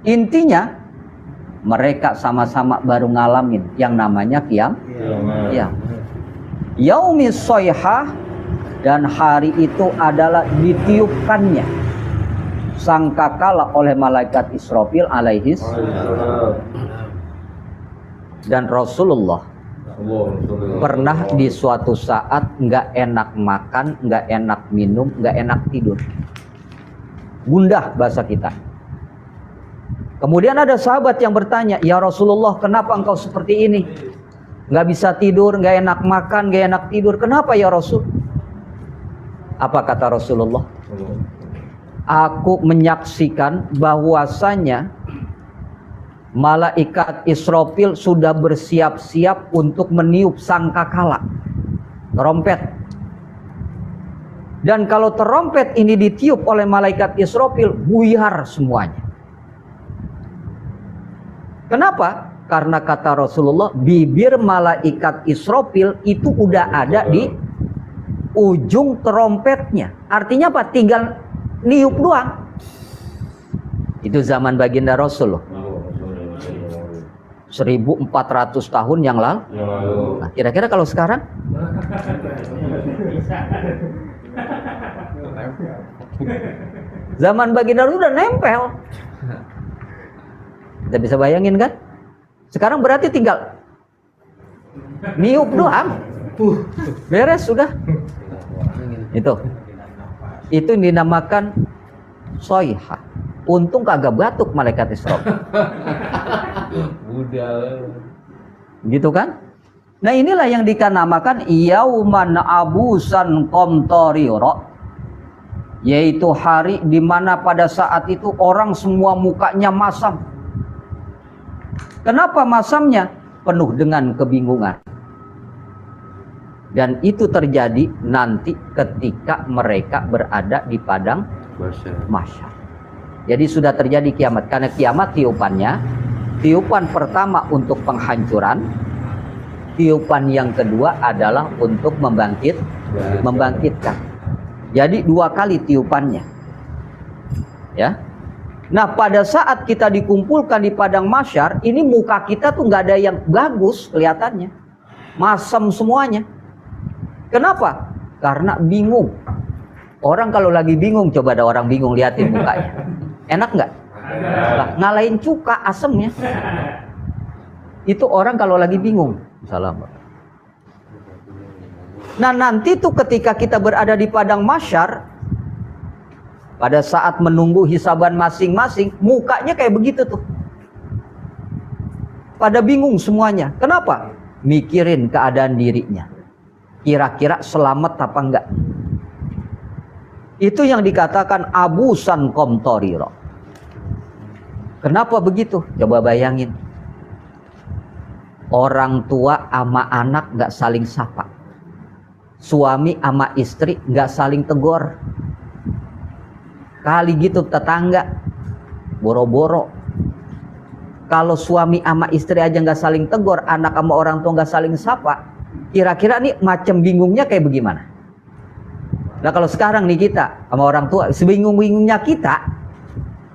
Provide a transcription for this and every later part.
Intinya mereka sama-sama baru ngalamin yang namanya kiamat. Yaumis soihah, dan hari itu adalah ditiupkannya sangkakala oleh malaikat Israfil alaihis. Dan Rasulullah pernah di suatu saat nggak enak makan, nggak enak minum, nggak enak tidur, gundah bahasa kita. Kemudian ada sahabat yang bertanya, ya Rasulullah, kenapa engkau seperti ini? Nggak bisa tidur, nggak enak makan, nggak enak tidur, kenapa ya Rasul? Apa kata Rasulullah? Aku menyaksikan bahwasanya malaikat Israfil sudah bersiap-siap untuk meniup sangkakala, terompet. Dan kalau terompet ini ditiup oleh malaikat Israfil, buyar semuanya. Kenapa? Karena kata Rasulullah, bibir malaikat Israfil itu udah ada di ujung terompetnya. Artinya apa? Tinggal niup doang. Itu zaman baginda Rasul loh. 1400 tahun yang lalu. Nah, kira-kira kalau sekarang? Zaman baginda Rasul udah nempel. Kita bisa bayangin kan? Sekarang berarti tinggal niup doang. Beres sudah. Itu dinamakan soihah. Untung kagak batuk malaikat Israfil. Gitu kan? Nah, inilah yang dikanamakan yauman abusan qamtarira, yaitu hari di mana pada saat itu orang semua mukanya masam. Kenapa masamnya? Penuh dengan kebingungan. Dan itu terjadi nanti ketika mereka berada di padang mahsyar. Jadi sudah terjadi kiamat. Karena kiamat tiupannya, tiupan pertama untuk penghancuran, tiupan yang kedua adalah untuk membangkitkan. Jadi 2 kali tiupannya. Ya. Nah, pada saat kita dikumpulkan di padang mahsyar, ini muka kita tuh nggak ada yang bagus kelihatannya. Masam semuanya. Kenapa? Karena bingung. Orang kalau lagi bingung, coba ada orang bingung, liatin mukanya. Enak nggak? Nah, ngalahin cuka asemnya. Itu orang kalau lagi bingung. Salam. Nah, nanti tuh ketika kita berada di padang mahsyar, pada saat menunggu hisaban masing-masing, mukanya kayak begitu tuh. Pada bingung semuanya. Kenapa? Mikirin keadaan dirinya. Kira-kira selamat apa enggak? Itu yang dikatakan abusan qamtarira. Kenapa begitu? Coba bayangin. Orang tua sama anak nggak saling sapa. Suami sama istri nggak saling tegur. Kali gitu tetangga, boro-boro. Kalau suami sama istri aja nggak saling tegur, anak sama orang tua nggak saling sapa, kira-kira nih macam bingungnya kayak bagaimana? Nah, kalau sekarang nih kita sama orang tua, sebingung-bingungnya kita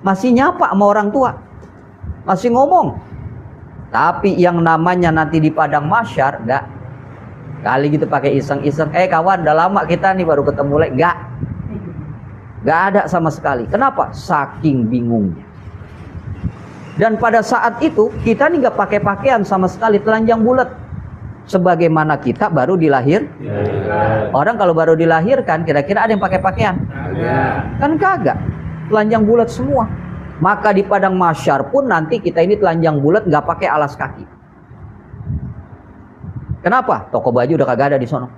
masih nyapa sama orang tua, masih ngomong. Tapi yang namanya nanti di padang mahsyar, enggak. Kali gitu pakai iseng-iseng, kawan, udah lama kita nih baru ketemu lagi, enggak. Enggak ada sama sekali. Kenapa? Saking bingungnya. Dan pada saat itu kita nih nggak pakai pakaian sama sekali, telanjang bulat. Sebagaimana kita baru dilahir. Orang kalau baru dilahirkan, kira-kira ada yang pakai pakaian? Kan kagak. Telanjang bulat semua. Maka di padang mahsyar pun nanti kita ini telanjang bulat, nggak pakai alas kaki. Kenapa? Toko baju udah kagak ada di sono.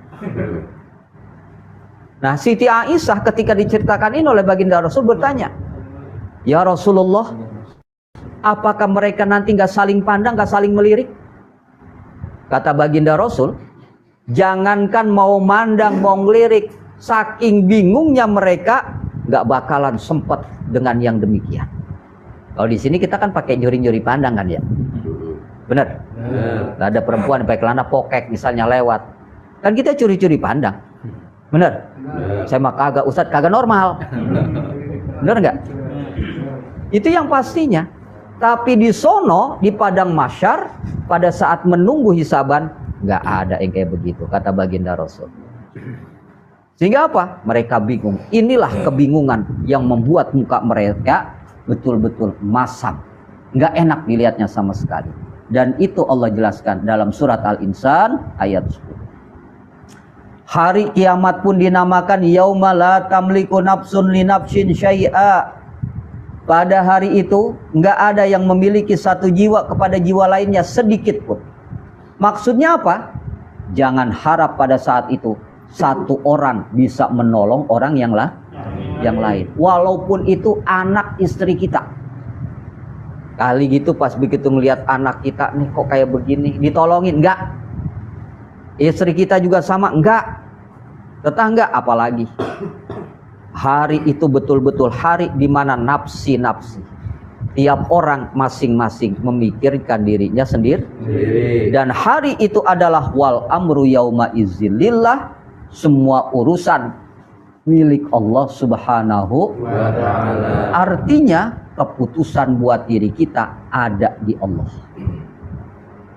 Nah, Siti Aisyah ketika diceritakan ini oleh baginda Rasul bertanya, ya Rasulullah, apakah mereka nanti nggak saling pandang, nggak saling melirik? Kata baginda Rasul, jangankan mau mandang, mau ngelirik, saking bingungnya mereka nggak bakalan sempet dengan yang demikian. Kalau di sini kita kan pakai nyuri-nyuri pandang kan ya, bener? Nggak ada perempuan pakai celana pokek misalnya lewat, kan kita curi-curi pandang, bener? Saya mah kagak, Ustadz kagak normal, bener nggak? Itu yang pastinya. Tapi di sono, di padang mahsyar, pada saat menunggu hisaban, nggak ada yang kayak begitu, kata baginda Rasul. Sehingga apa? Mereka bingung. Inilah kebingungan yang membuat muka mereka betul-betul masam. Nggak enak dilihatnya sama sekali. Dan itu Allah jelaskan dalam surat Al-Insan ayat 10. Hari kiamat pun dinamakan yauma la tamliku nafsun li nafsin syai'a. Pada hari itu nggak ada yang memiliki satu jiwa kepada jiwa lainnya sedikit pun. Maksudnya apa? Jangan harap pada saat itu satu orang bisa menolong orang yang lain. Walaupun itu anak istri kita. Kali gitu pas begitu ngelihat anak kita nih kok kayak begini, ditolongin enggak? Istri kita juga sama enggak? Tetangga apalagi? Hari itu betul-betul hari di mana nafsi-nafsi. Tiap orang masing-masing memikirkan dirinya sendiri. Dan hari itu adalah wal amru yauma idzilillah. Semua urusan milik Allah Subhanahu wa ta'ala. Artinya keputusan buat diri kita ada di Allah.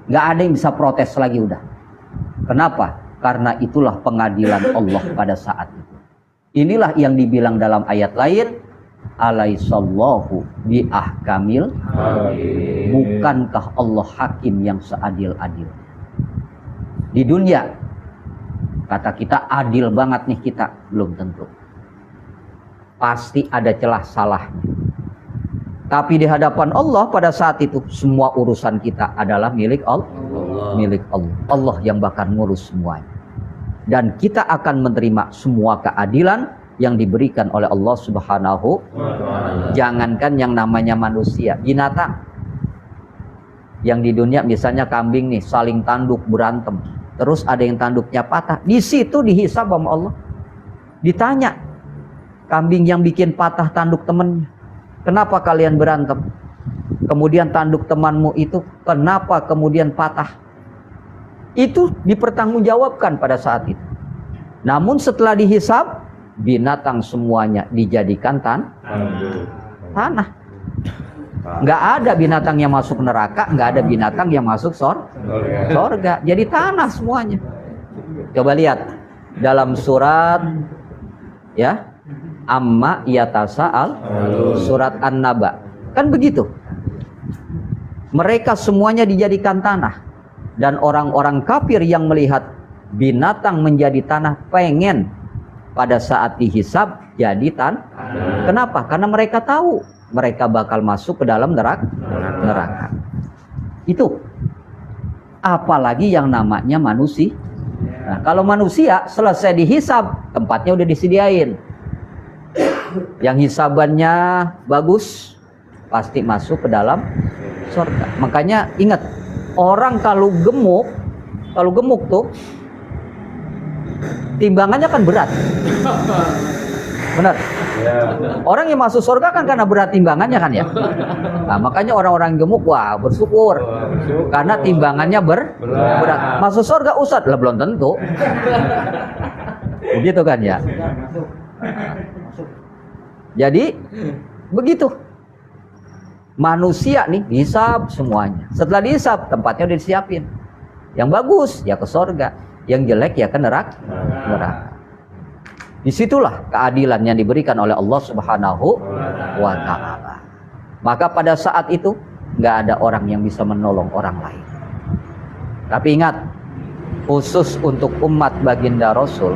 Nggak ada yang bisa protes lagi udah. Kenapa? Karena itulah pengadilan Allah pada saat itu. Inilah yang dibilang dalam ayat lain, alaihissallahu bi ahkamil. Bukankah Allah hakim yang seadil-adil? Di dunia kata kita adil banget nih kita, belum tentu. Pasti ada celah salahnya. Tapi di hadapan Allah pada saat itu semua urusan kita adalah milik Allah. Milik Allah. Allah yang bakal ngurus semuanya. Dan kita akan menerima semua keadilan yang diberikan oleh Allah Subhanahu wa ta'ala. Jangankan yang namanya manusia, binatang. Yang di dunia misalnya kambing nih saling tanduk berantem. Terus ada yang tanduknya patah. Di situ dihisab sama Allah. Ditanya kambing yang bikin patah tanduk temennya, kenapa kalian berantem? Kemudian tanduk temanmu itu kenapa kemudian patah? Itu dipertanggungjawabkan pada saat itu. Namun setelah dihisab, binatang semuanya dijadikan tanah. Nggak ada binatang yang masuk neraka, nggak ada binatang yang masuk sorga. Jadi tanah semuanya. Coba lihat dalam surat ya Amma yatasa'al, surat An-Naba. Kan begitu. Mereka semuanya dijadikan tanah. Dan orang-orang kafir yang melihat binatang menjadi tanah pengen pada saat dihisab jadi tanah. Kenapa? Karena mereka tahu mereka bakal masuk ke dalam neraka. Itu. Apalagi yang namanya manusia. Nah, kalau manusia selesai dihisab, tempatnya udah disediain. Yang hisabannya bagus pasti masuk ke dalam surga. Makanya ingat, orang kalau gemuk tuh timbangannya kan berat. Benar. Orang yang masuk surga kan karena berat timbangannya kan ya. Nah, makanya orang-orang gemuk wah bersyukur karena timbangannya berat. Masuk surga Ustadz lah belum tentu. Begitu kan ya. Jadi begitu. Manusia nih dihisab semuanya. Setelah dihisab tempatnya udah disiapin. Yang bagus ya ke surga, yang jelek ya ke neraka. Disitulah keadilan yang diberikan oleh Allah Subhanahu wa ta'ala. Maka pada saat itu nggak ada orang yang bisa menolong orang lain. Tapi ingat, khusus untuk umat baginda Rasul,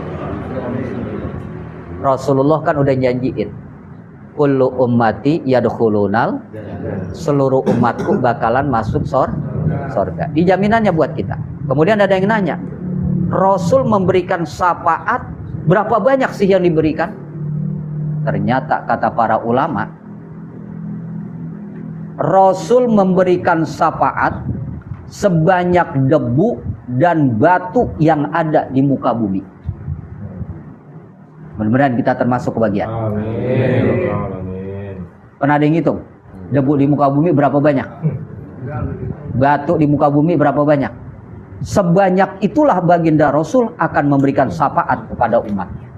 Rasulullah kan udah janjiin, kullu ummati yadkhulunal, seluruh umatku bakalan masuk surga. Dijaminannya buat kita. Kemudian ada yang nanya, Rasul memberikan syafaat berapa banyak sih yang diberikan? Ternyata kata para ulama, Rasul memberikan syafaat sebanyak debu dan batu yang ada di muka bumi. Mudah-mudahan kita termasuk kebagian. Amin. Pernah ada yang ngitung? Debu di muka bumi berapa banyak? Batu di muka bumi berapa banyak? Sebanyak itulah baginda Rasul akan memberikan syafaat kepada umatnya.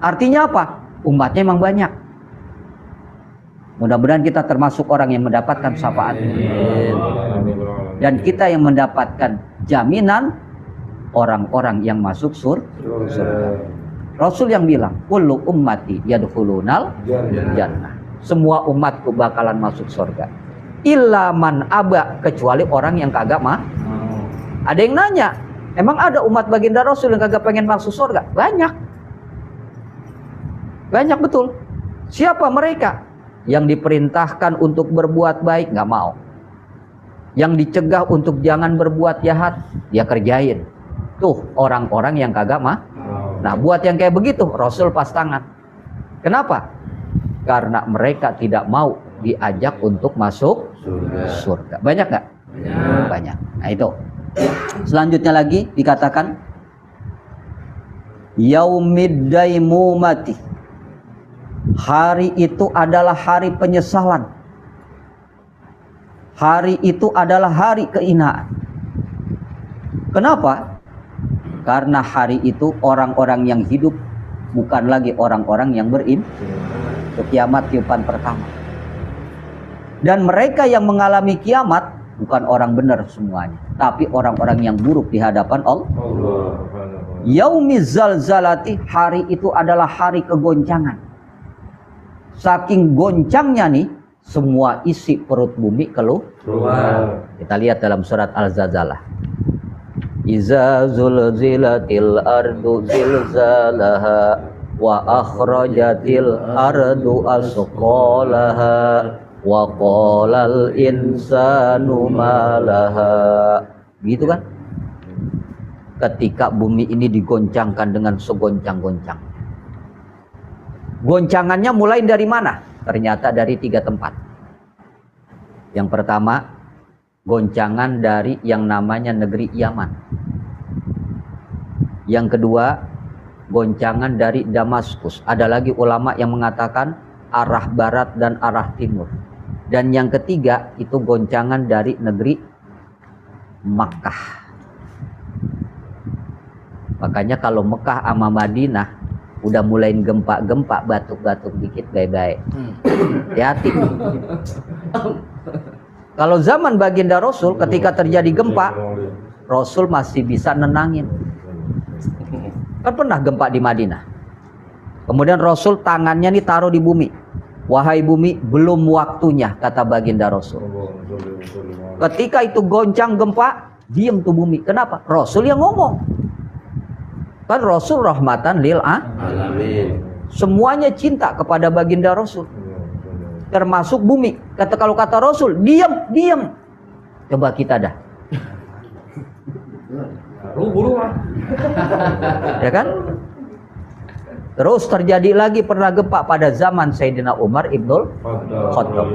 Artinya apa? Umatnya memang banyak. Mudah-mudahan kita termasuk orang yang mendapatkan syafaat. Dan kita yang mendapatkan jaminan orang-orang yang masuk surga. Rasul yang bilang, kullu ummati yadkhulunal jannah. Semua umatku bakalan masuk surga. Illa man aba, kecuali orang yang kagak mah. Ada yang nanya, emang ada umat baginda Rasul yang kagak pengen masuk surga? Banyak. Banyak betul. Siapa mereka? Yang diperintahkan untuk berbuat baik nggak mau. Yang dicegah untuk jangan berbuat jahat, dia kerjain. Tuh orang-orang yang kagak mah. Nah, buat yang kayak begitu Rasul pas tangan. Kenapa? Karena mereka tidak mau diajak untuk masuk surga. Banyak nggak? Banyak. Nah itu. Selanjutnya lagi dikatakan yaumid daimumati. Hari itu adalah hari penyesalan. Hari itu adalah hari kehinaan. Kenapa? Karena hari itu orang-orang yang hidup bukan lagi orang-orang yang beriman. Kiamat tiupan pertama. Dan mereka yang mengalami kiamat bukan orang benar semuanya, tapi orang-orang yang buruk di hadapan Allah. Yaumiz zalzalati, hari itu adalah hari kegoncangan. Saking goncangnya nih, semua isi perut bumi keluar. Kita lihat dalam surat Al-Zalzalah. Iza zulzilatil ardu zilzalaha wa akhrajatil ardu asqalaha wa qalal insanu malaha. Gitu kan? Ketika bumi ini digoncangkan dengan segoncang-goncang. Goncangannya mulai dari mana? Ternyata dari 3 tempat. Yang pertama, goncangan dari yang namanya negeri Yaman. Yang kedua, goncangan dari Damaskus. Ada lagi ulama yang mengatakan arah barat dan arah timur. Dan yang ketiga, itu goncangan dari negeri Makkah. Makanya kalau Mekah sama Madinah udah mulai gempa-gempa, batuk-batuk dikit, baik-baik. Hati-hati. Kalau zaman baginda Rasul, ketika terjadi gempa, Rasul masih bisa nenangin. Kan pernah gempa di Madinah. Kemudian Rasul tangannya nih taruh di bumi. Wahai bumi, belum waktunya, kata baginda Rasul. Ketika itu goncang gempa, diam tuh bumi. Kenapa? Rasul yang ngomong. Kan Rasul rahmatan lil alamin. Semuanya cinta kepada baginda Rasul. Termasuk bumi. Kalau kata Rasul, diam, diam. Coba kita dah. Ya kan? Terus terjadi lagi pernah gempa pada zaman Sayyidina Umar Ibnul Khattab.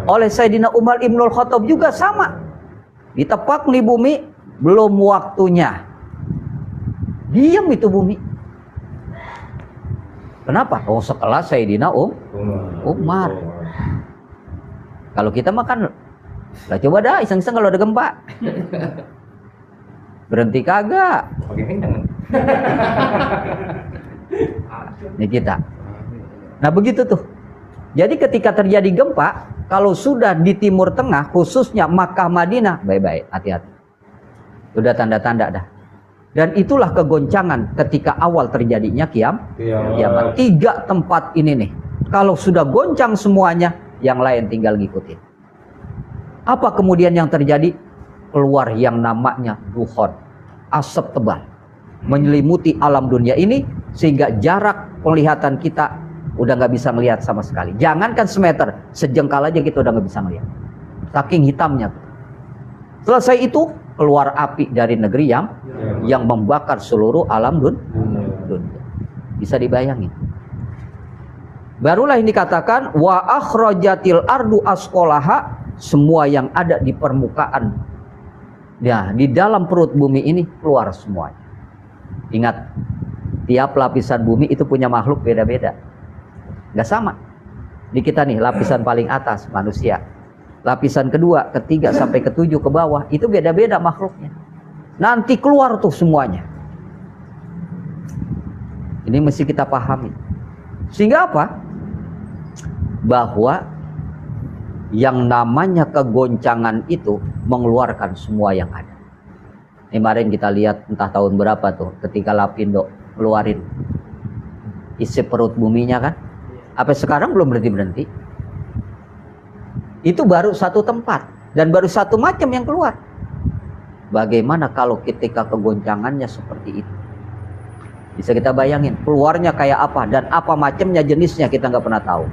Oleh Sayyidina Umar Ibnul Khattab juga sama. Ditepak nih bumi, belum waktunya. Diam itu bumi. Kenapa? Oh, sekelas Sayyidina Umar. Kalau kita makan, lah coba dah iseng-iseng kalau ada gempa. Berhenti kagak? Ini kita. Nah begitu tuh. Jadi ketika terjadi gempa, kalau sudah di Timur Tengah, khususnya Makkah Madinah, baik-baik, hati-hati. Sudah tanda-tanda dah. Dan itulah kegoncangan ketika awal terjadinya kiamat. 3 tempat ini nih. Kalau sudah goncang semuanya, yang lain tinggal ngikutin. Apa kemudian yang terjadi? Keluar yang namanya dukhon, asap tebal, menyelimuti alam dunia ini, sehingga jarak penglihatan kita udah nggak bisa melihat sama sekali. Jangankan semeter, sejengkal aja kita udah nggak bisa melihat. Saking hitamnya. Selesai itu, keluar api dari negeri yang membakar seluruh alam dunia. Bisa dibayangin. Barulah ini dikatakan wa akhrajatil ardu asqalaha, semua yang ada di permukaan, ya, di dalam perut bumi ini keluar semuanya. Ingat, tiap lapisan bumi itu punya makhluk beda-beda. Nggak sama. Di kita nih, lapisan paling atas manusia. Lapisan kedua, ketiga, sampai ketujuh ke bawah, itu beda-beda makhluknya. Nanti keluar tuh semuanya. Ini mesti kita pahami. Sehingga apa? Bahwa Yang namanya kegoncangan itu mengeluarkan semua yang ada. Kemarin kita lihat entah tahun berapa tuh ketika Lapindo keluarin isi perut buminya kan. Sampai sekarang belum berhenti. Itu baru satu tempat dan baru satu macam yang keluar. Bagaimana kalau ketika kegoncangannya seperti itu? Bisa kita bayangin keluarnya kayak apa dan apa macamnya, jenisnya kita nggak pernah tahu.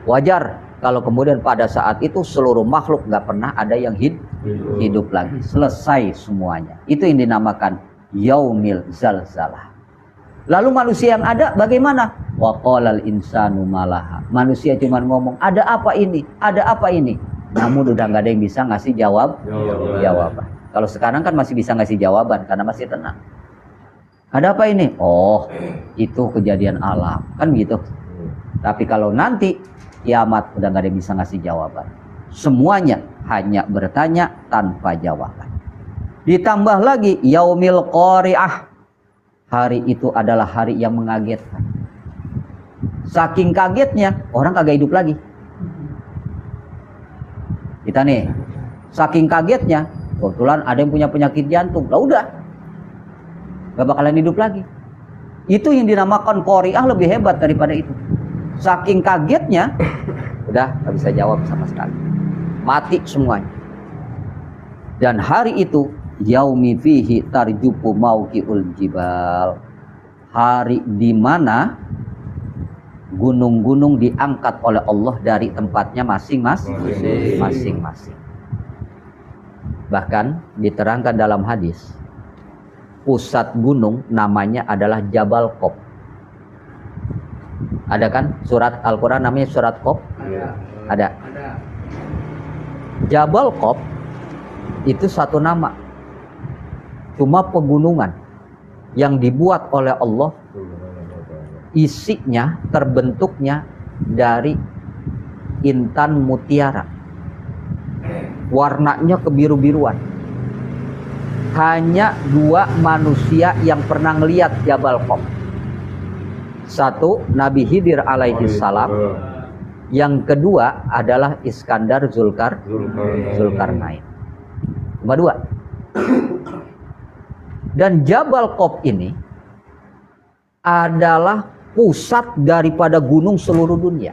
Wajar kalau kemudian pada saat itu seluruh makhluk nggak pernah ada yang hidup lagi, selesai semuanya. Itu yang dinamakan yaumil zalzalah. Lalu manusia yang ada bagaimana? Wa qalal insanu malaha. Manusia cuma ngomong, ada apa ini? Ada apa ini? Namun udah nggak ada yang bisa ngasih jawaban. Kalau sekarang kan masih bisa ngasih jawaban karena masih tenang. Ada apa ini? Oh, itu kejadian alam. Kan gitu. Tapi kalau nanti kiamat udah nggak ada yang bisa ngasih jawaban. Semuanya hanya bertanya tanpa jawaban. Ditambah lagi yaumil qari'ah. Hari itu adalah hari yang mengagetkan. Saking kagetnya orang kagak hidup lagi. Kita nih, saking kagetnya, kebetulan ada yang punya penyakit jantung. Lah udah, gak bakalan hidup lagi. Itu yang dinamakan qari'ah, lebih hebat daripada itu. Saking kagetnya, udah gak bisa jawab sama sekali. Mati semuanya. Dan hari itu yaumi fihi tarjufu mauqiul jibal. Hari di mana gunung-gunung diangkat oleh Allah dari tempatnya masing-masing. Bahkan diterangkan dalam hadis, pusat gunung namanya adalah Jabal Qop. Ada kan surat Al-Quran namanya surat Qop? Ada. Jabal Qop itu satu nama, cuma pegunungan yang dibuat oleh Allah, isinya terbentuknya dari intan mutiara, warnanya kebiru-biruan. Hanya dua manusia yang pernah ngelihat Jabal Qop. Satu Nabi Khidir alaihi salam, yang kedua adalah Iskandar Zulkarnain. Cuma dua. Dan Jabal Qop ini adalah pusat daripada gunung seluruh dunia.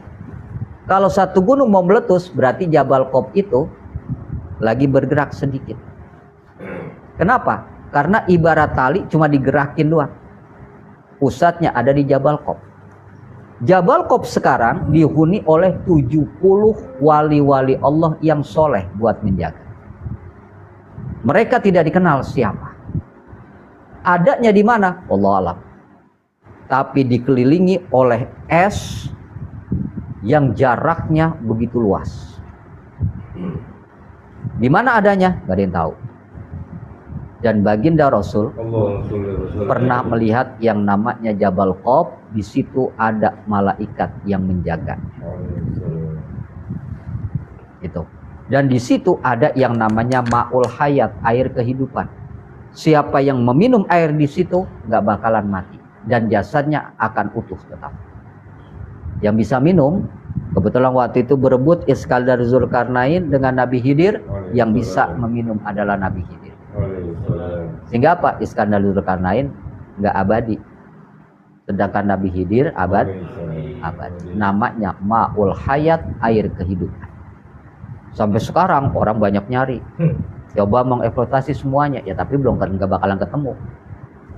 Kalau satu gunung mau meletus, berarti Jabal Qop itu lagi bergerak sedikit. Kenapa? Karena ibarat tali cuma digerakin doang. Pusatnya ada di Jabal Qop. Jabal Qop sekarang dihuni oleh 70 wali-wali Allah yang soleh buat menjaga. Mereka tidak dikenal siapa. Adanya di mana? Allah alam. Tapi dikelilingi oleh es yang jaraknya begitu luas. Di mana adanya? Gak ada yang tahu. Dan baginda Rasul pernah melihat yang namanya Jabal Qop. Di situ ada malaikat yang menjaga. Itu. Dan di situ ada yang namanya Ma'ul Hayat, air kehidupan. Siapa yang meminum air di situ nggak bakalan mati dan jasadnya akan utuh tetap. Yang bisa minum, kebetulan waktu itu berebut Iskandar Zulkarnain dengan Nabi Khidir, yang bisa meminum adalah Nabi Khidir. Sehingga apa? Iskandar Zulkarnain nggak abadi, sedangkan Nabi Khidir abadi. Namanya Ma'ul Hayat, air kehidupan. Sampai sekarang orang banyak nyari, coba mengeksploitasi semuanya, ya tapi belum, nggak bakalan ketemu.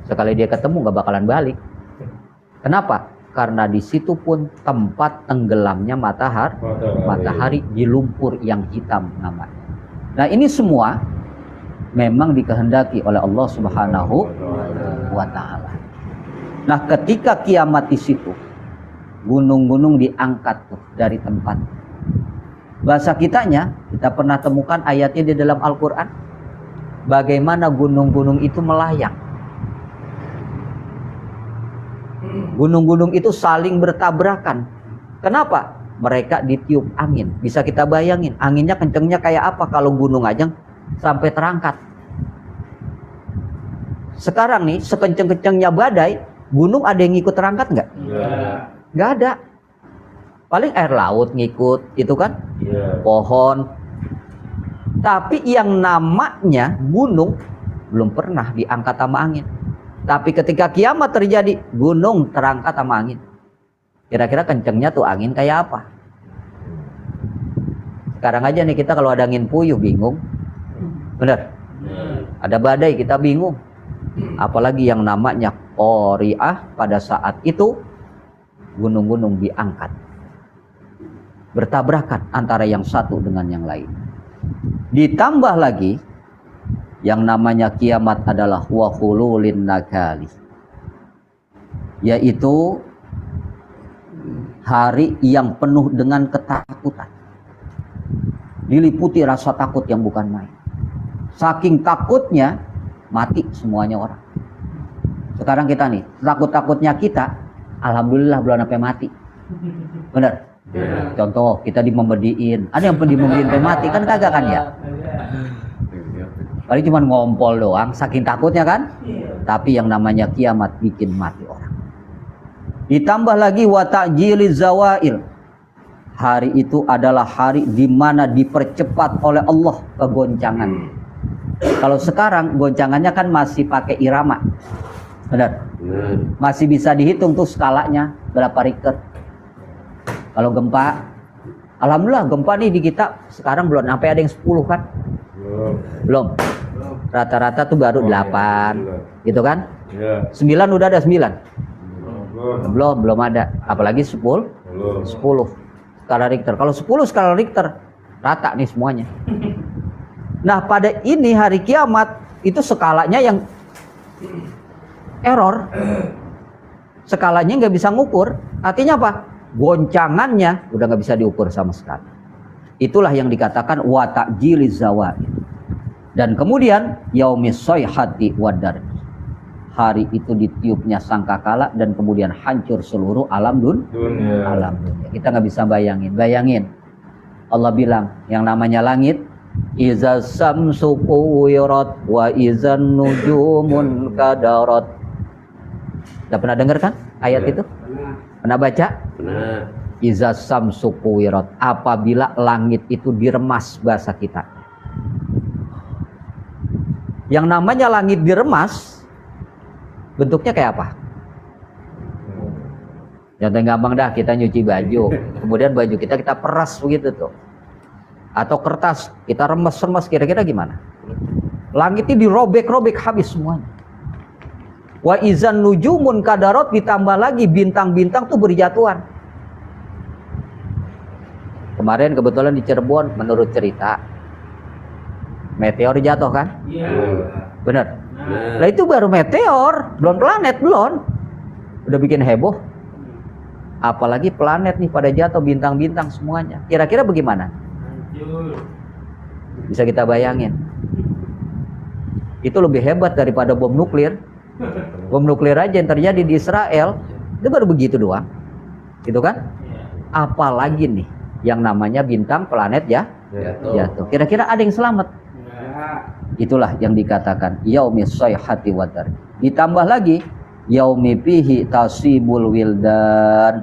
Sekali dia ketemu nggak bakalan balik. Kenapa? Karena di situ pun tempat tenggelamnya matahari di lumpur yang hitam namanya. Nah ini semua memang dikehendaki oleh Allah Subhanahu wa Ta'ala. Nah ketika kiamat di situ, gunung-gunung diangkat tuh dari tempat. Bahasa kitanya, kita pernah temukan ayatnya di dalam Al-Quran. Bagaimana gunung-gunung itu melayang. Gunung-gunung itu saling bertabrakan. Kenapa? Mereka ditiup angin. Bisa kita bayangin, anginnya kencengnya kayak apa kalau gunung aja sampai terangkat. Sekarang nih, sekenceng-kencengnya badai, gunung ada yang ngikut terangkat nggak? Nggak ada. Paling air laut ngikut, itu kan. pohon. Tapi yang namanya gunung belum pernah diangkat sama angin. Tapi ketika kiamat terjadi, gunung terangkat sama angin. Kira-kira kencengnya tuh angin kayak apa? Sekarang aja nih kita kalau ada angin puyuh bingung. Bener? Ada badai kita bingung. Apalagi yang namanya qari'ah, pada saat itu gunung-gunung diangkat. Bertabrakan antara yang satu dengan yang lain. Ditambah lagi yang namanya kiamat adalah wa khululin nakali, yaitu hari yang penuh dengan ketakutan, diliputi rasa takut yang bukan main. Saking takutnya mati semuanya orang. Sekarang kita nih, takut-takutnya kita, alhamdulillah belum sampai mati. Bener? Contoh kita dimembediin, ada yang dimembediin sampai mati kan kagak kan ya? Paling cuma ngompol doang, saking takutnya kan? Tapi yang namanya kiamat bikin mati orang. Ditambah lagi wa ta'jiliz zawail. Hari itu adalah hari di mana dipercepat oleh Allah kegoncangan. Kalau sekarang goncangannya kan masih pakai irama. Benar? Masih bisa dihitung tuh skalanya berapa Richter. Kalau gempa, alhamdulillah gempa nih di kita sekarang belum sampai ada yang 10 kan? Belum. Rata-rata tuh baru 8 gitu kan? 9 udah ada 9. Belum ada. Apalagi 10 skala Richter. Kalau 10 skala Richter rata nih semuanya. Nah, pada ini hari kiamat itu skalanya yang error. Skalanya nggak bisa ngukur. Artinya apa? Goncangannya udah nggak bisa diukur sama sekali. Itulah yang dikatakan wa ta'jiliz zawail. Dan kemudian yaumis sayhati wadar. Hari itu ditiupnya sangkakala dan kemudian hancur seluruh alam dunia. Alam dunia. Kita nggak bisa bayangin. Allah bilang yang namanya langit, iza samsu kuwirat wa izan nujumun kadarat. Udah pernah dengar kan ayat itu? Pernah baca? Pernah. Iza samsu kuwirat, apabila langit itu diremas bahasa kita. Yang namanya langit diremas bentuknya kayak apa? Yang gampang dah, kita nyuci baju, kemudian baju kita peras begitu tuh. Atau kertas kita remes-remes, kira-kira gimana? Langit ini dirobek-robek habis semuanya. Wa izan nujumun kadarot, ditambah lagi bintang-bintang tuh berjatuhan. Kemarin kebetulan di Cirebon menurut cerita meteor jatuh kan? Iya. Bener. Nah itu baru meteor, belum planet, belum. Udah bikin heboh. Apalagi planet nih pada jatuh, bintang-bintang semuanya. Kira-kira bagaimana? Bisa kita bayangin. Itu lebih hebat daripada bom nuklir. Bom nuklir aja yang terjadi di Israel itu baru begitu doang. Gitu kan? Apalagi nih yang namanya bintang, planet ya jatuh. Kira-kira ada yang selamat? Itulah yang dikatakan yaumis sayhati wadar. Ditambah lagi yaumi fihi tasibul wildan.